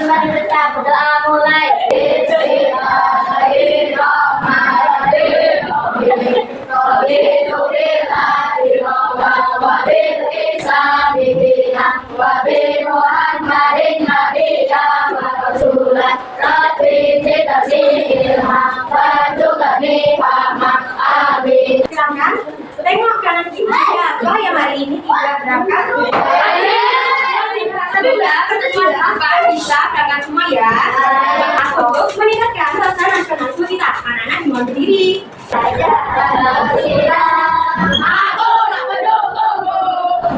mari kita berdoa mulai. Silakan tengok kanan kiri siapa yang hari ini tidak berangkat. Sudah bisa berangkat semua ya. Untuk meningkatkan rasa nasionalisme kita, anak-anak dimana berdiri. Aku nak mendukungmu,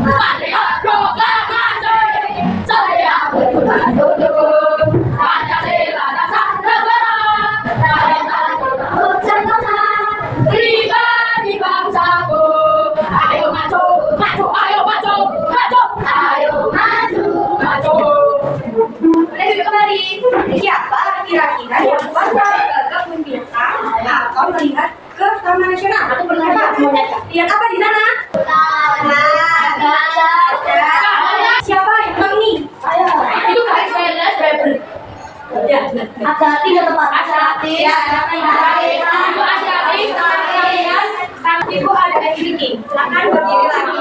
patriot proklamasi. Saya mendukung Pancasila dasar negara. Pribadi bangsaku. Ayo maju, maju, ayo maju, maju, ayo maju, maju. Boleh duduk kembali. Siapa kira-kira yang bangga ke kebun binatang atau melihat ke Taman Nasional atau berlomba? Lihat apa di sana? Siapa yang bilang ini? Itu guys, beres, beres. Ya, Hati-hati ya teman. Hati-hati. Ya, Ibu hati-hati. Ibu ada activity. Silakan berdiri lagi.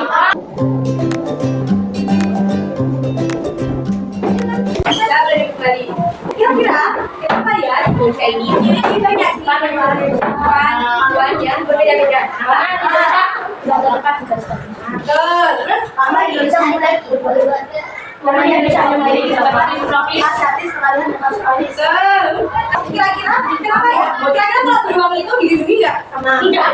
Kita berdiri kembali. Kira-kira kenapa ya di Indonesia ini jadi banyak panduan berbeda-beda? Terus sama di Indonesia mulai kira-kira kenapa ya? Kira-kira kalau beruang itu dilindungi nggak sama? Tidak.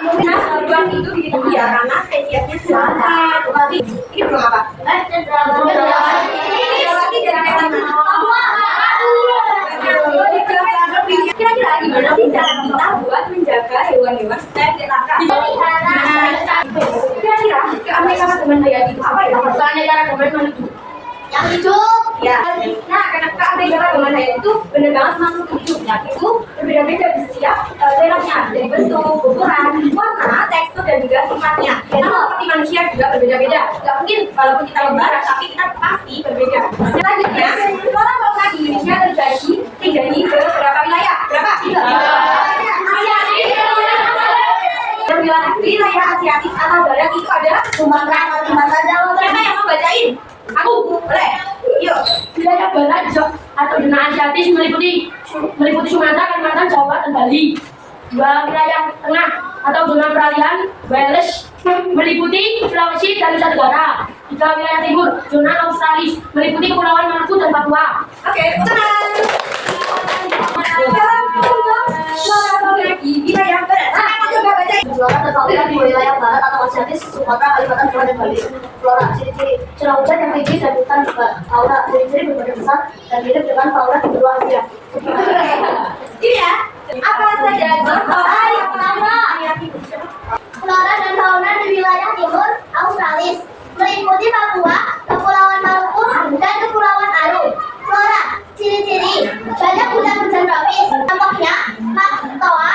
Nah, beruang itu dilindungi ya karena spesiesnya selamat. Tapi ini beruang apa? Kira-kira gimana sih cara kita buat menjaga hewan-hewan supaya tidak langka? Kira-kira keanekaragaman hayati itu apa ya? Keanekaragaman itu yang hidup. Ya. Nah, karena keanekaragaman hayati itu benar banget makhluk hidupnya itu berbeda-beda di setiap daerahnya, dari bentuk, ukuran, warna, tekstur dan juga sifatnya. Sama seperti manusia juga berbeda-beda. Gak mungkin walaupun kita lembar, tapi kita pasti berbeda. Selanjutnya, flora fauna di Indonesia tinggal di beberapa wilayah. Berapa? Wilayah Asiatis atau barat itu ada Sumatera, Kalimantan, Jawa. siapa yang mau bacain? Aku boleh. Yuk. Wilayah barat atau zona Asiatis meliputi Sumatera, Kalimantan, Jawa, dan Bali. Dua wilayah tengah atau zona peralihan Wales meliputi Sulawesi dan Nusa Tenggara. Tiga wilayah timur zona Australis meliputi Kepulauan Maluku dan Papua. Oke, tenang. Sekarang untuk flora fauna di wilayah barat. Saya mau coba bacain. Flora terfabrikan di wilayah barat atau Asiatis, Sumatera, Kalimantan, Jawa, dan Bali. Flora ciri-ciri curah hujan yang tinggi dan hutan juga. Fauna ciri-ciri berbadan besar dan mirip dengan fauna di benua Asia. Ini ya. Apa saja contoh yang pertama? Flora dan fauna di wilayah timur Australis meliputi Papua, Kepulauan Maluku, dan Kepulauan Aru. Flora, ciri-ciri banyak hujan-hujan tropis, contohnya Maktoa.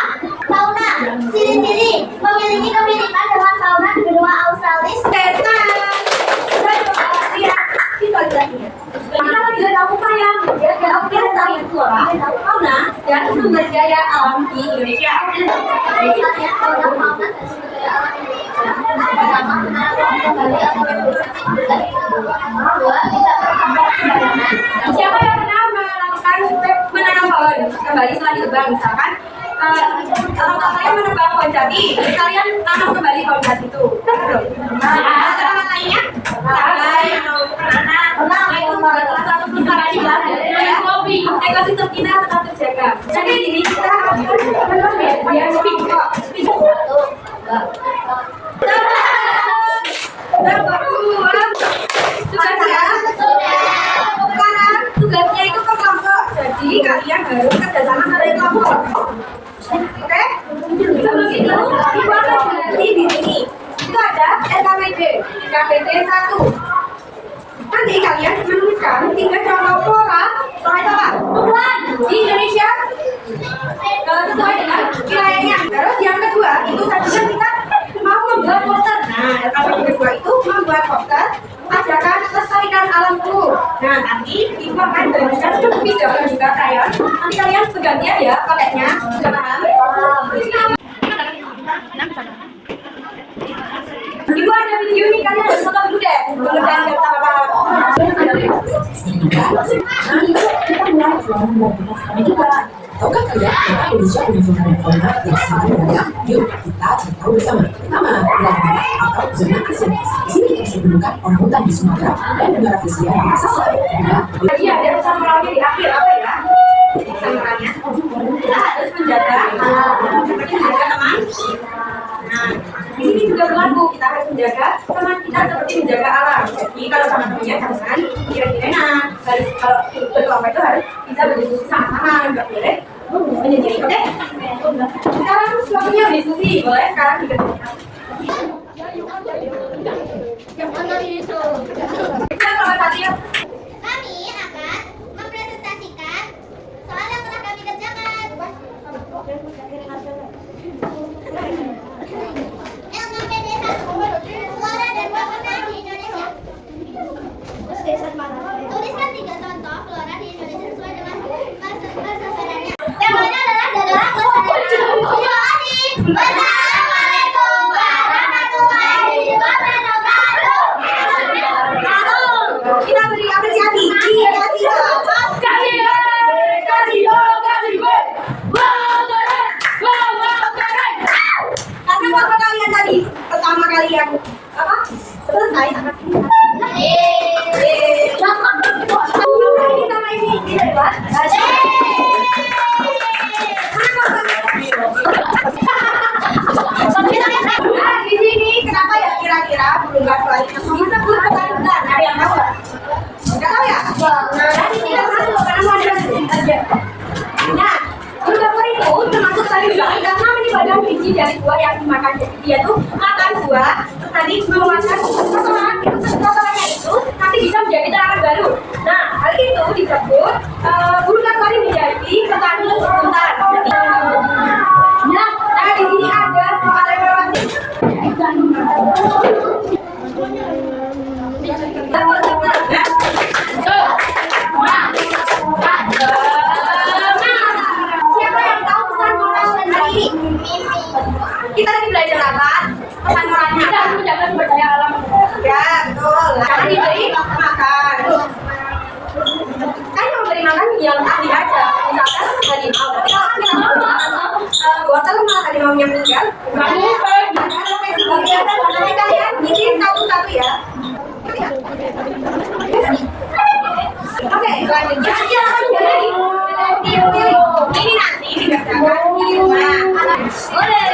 Fauna, ciri-ciri memiliki kemiripan dengan fauna di benua Australis. Kita juga tahu upaya pelestarian flora, fauna, dan sumber daya alam di Indonesia. Siapa yang pernah melakukan menanam pohon kembali setelah ditebang? Misalkan orang tua saya menebang pohon jati, kalian tanam kembali pohon jati itu. Cara lainnya? Sampai salah satu perusahaan dari ekosistem kita tetap terjaga. Jadi ini kita dia speak kok. Tugasnya sekarang tugasnya itu ke kelompok. Jadi kalian harus kerjasama dari kelompok. Oke? Sebelum itu dibuat di sini. Itu ada SKBD, KBD 1. Nanti kalian menuliskan 3 contoh flora itu apa? Tumbuhan di Indonesia sesuai dengan wilayahnya. Terus yang kedua itu tadi kan kita mau membuat poster. Nah, kalau yang kedua itu membuat poster ajakan lestarikan alamku. Nah, nanti ibu akan bagikan video dan juga krayon. Nanti kalian bergantian ya pakainya. Sudah paham? Ibu ada video nih, kalian harus nonton dulu deh. Belum kalian nggak tahu apa-apa. Tahukah kalian bahwa Indonesia punya zona fauna yang sangat beragam? Yuk kita cari tahu bersama. Pertama, wilayah atau zona asing. Di sini kita bisa menemukan orang hutan di Sumatera dan negara Asia yang raksasa. Tadi ada samurainya di akhir apa ya? Samurainya. Kita harus menjaga, seperti menjaga teman. Nah, di sini juga berlaku kita harus menjaga teman kita seperti menjaga alam. Jadi kalau sama temannya jangan kira-kira kalau berkelompok itu harus bisa berdiskusi sama-sama, nggak boleh menyendiri. Oke? Sekarang waktunya berdiskusi, boleh sekarang dikerjakan. Kita sama satu ya. Kami akan mempresentasikan soal yang telah kami kerjakan. LKPD 1, flora dan fauna di Indonesia. Tuliskan 3 contoh flora di Indonesia sesuai dengan sasarannya. Yang mana adalah daerah kelestarian. Terima kasih. Wassalamualaikum warahmatullahi wabarakatuh. Kita beri apresiasi. Karena apa kalian tadi pertama kali yang apa selesai sama ini hebat. Nah, di sini kenapa ya kira-kira burung garuda disebut petandukan? Ada yang tahu nggak? Nggak tahu ya? Nah, di sini masuk karena mau ada aja. Nah, burung garuda itu termasuk tadi bilang karena menyimpan biji dari buah yang dimakan. Jadi dia tuh makan buah, terus tadi mengeluarkan kotorannya itu nanti bisa menjadi tanaman baru. Nah, hal itu disebut burung garuda menjadi petani hutan. Nah, di sini ada evaluasi. Siapa yang tahu pesan moral hari ini? Kita lagi belajar apa? Pesan moralnya. Kita harus menjaga sumber daya alam. Ya, betul. Karena diberi makan. Kan yang memberi makan yang tadi aja. Misalkan tadi mau. Tapi kalau kita mau wortel malah tadi maunya meninggal. Nanti kalian bikin satu-satu ya. Oke, selanjutnya ini nanti dikerjakan di rumah. Boleh.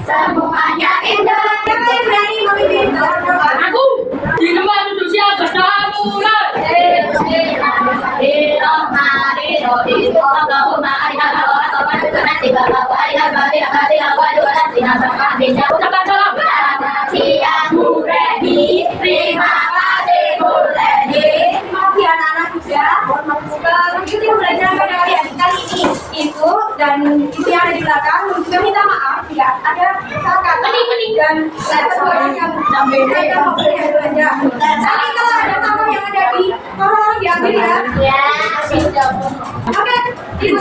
Semuanya indah. Siapa yang berani memimpin doa? Aku di tempat duduk siapa mulai. Ucapkan salam. Terima kasih Bu Lady. Masih anak-anak juga. Mengikuti pembelajaran pada kalian kali ini itu dan itu yang ada di belakang juga minta maaf jika ada salah kata dan suara yang beda yang mau belajar. Tapi kalau ada tamu yang ada di orang diambil ya. Ya, sudah. Oke, ibu